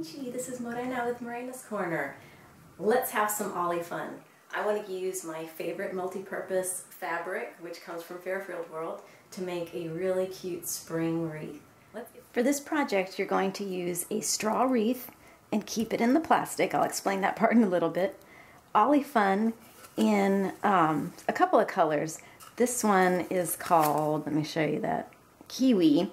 Konnichi, this is Morena with Morena's Corner. Let's have some Oly Fun. I want to use my favorite multi-purpose fabric, which comes from Fairfield World, to make a really cute spring wreath. For this project, you're going to use a straw wreath and keep it in the plastic. I'll explain that part in a little bit. Oly Fun in a couple of colors. This one is called, let me show you that, Kiwi.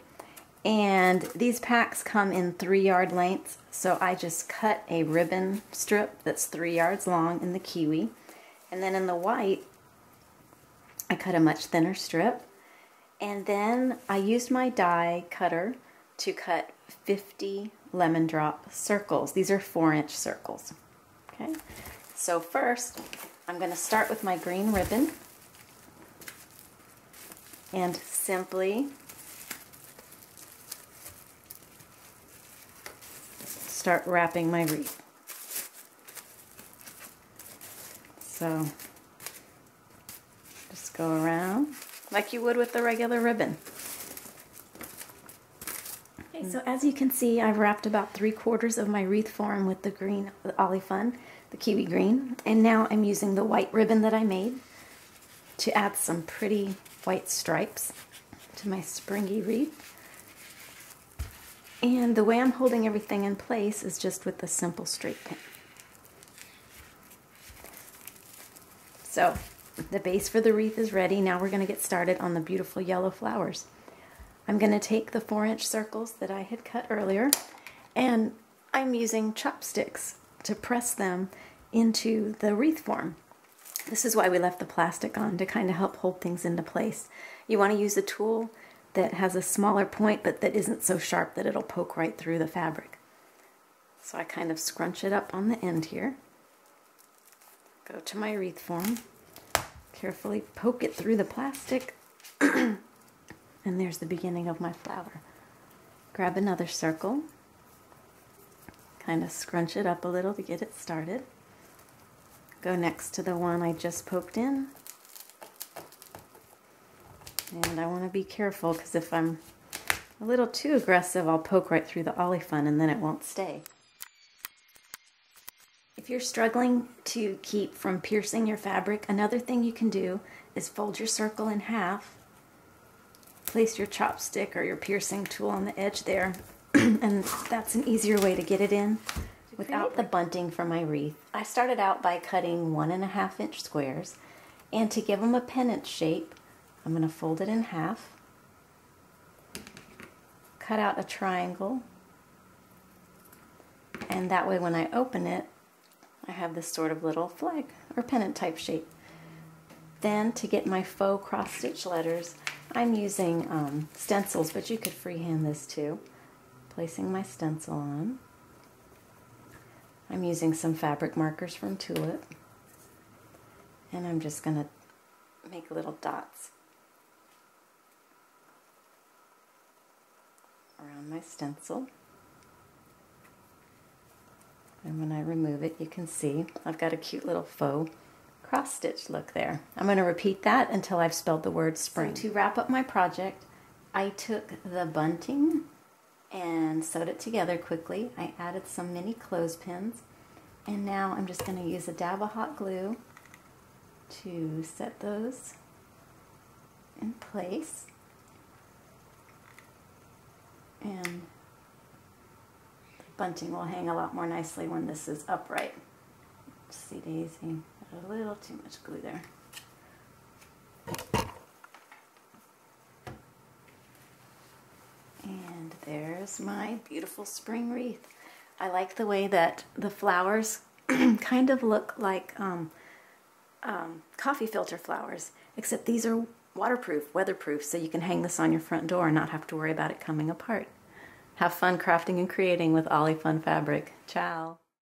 And these packs come in 3-yard lengths, so I just cut a ribbon strip that's 3 yards long in the Kiwi. And then in the white, I cut a much thinner strip. And then I used my die cutter to cut 50 lemon drop circles. These are 4-inch circles. Okay, so first I'm going to start with my green ribbon and simply start wrapping my wreath. So just go around like you would with the regular ribbon. Okay, so as you can see, I've wrapped about 3/4 of my wreath form with the green, the Oly Fun, the kiwi green, and now I'm using the white ribbon that I made to add some pretty white stripes to my springy wreath. And the way I'm holding everything in place is just with the simple straight pin. So the base for the wreath is ready. Now we're going to get started on the beautiful yellow flowers. I'm going to take the 4-inch circles that I had cut earlier, and I'm using chopsticks to press them into the wreath form. This is why we left the plastic on, to kind of help hold things into place. You want to use a tool that has a smaller point but that isn't so sharp that it'll poke right through the fabric. So I kind of scrunch it up on the end here, go to my wreath form, carefully poke it through the plastic, and there's the beginning of my flower. Grab another circle, kind of scrunch it up a little to get it started, go next to the one I just poked in. And I want to be careful, because if I'm a little too aggressive, I'll poke right through the Oly Fun and then it won't stay. If you're struggling to keep from piercing your fabric, another thing you can do is fold your circle in half, place your chopstick or your piercing tool on the edge there, and that's an easier way to get it in without the bunting for my wreath. I started out by cutting 1.5-inch squares, and to give them a pennant shape, I'm going to fold it in half, cut out a triangle, and that way when I open it, I have this sort of little flag or pennant type shape. Then to get my faux cross-stitch letters, I'm using stencils, but you could freehand this too. Placing my stencil on. I'm using some fabric markers from Tulip, and I'm just going to make little dots around my stencil. And when I remove it, you can see I've got a cute little faux cross-stitch look there. I'm going to repeat that until I've spelled the word spring. So to wrap up my project, I took the bunting and sewed it together quickly. I added some mini clothespins, and now I'm just going to use a dab of hot glue to set those in place. And the bunting will hang a lot more nicely when this is upright. See, Daisy, got a little too much glue there. And there's my beautiful spring wreath. I like the way that the flowers kind of look like coffee filter flowers, except these are waterproof, weatherproof, so you can hang this on your front door and not have to worry about it coming apart. Have fun crafting and creating with Oly Fun fabric. Ciao!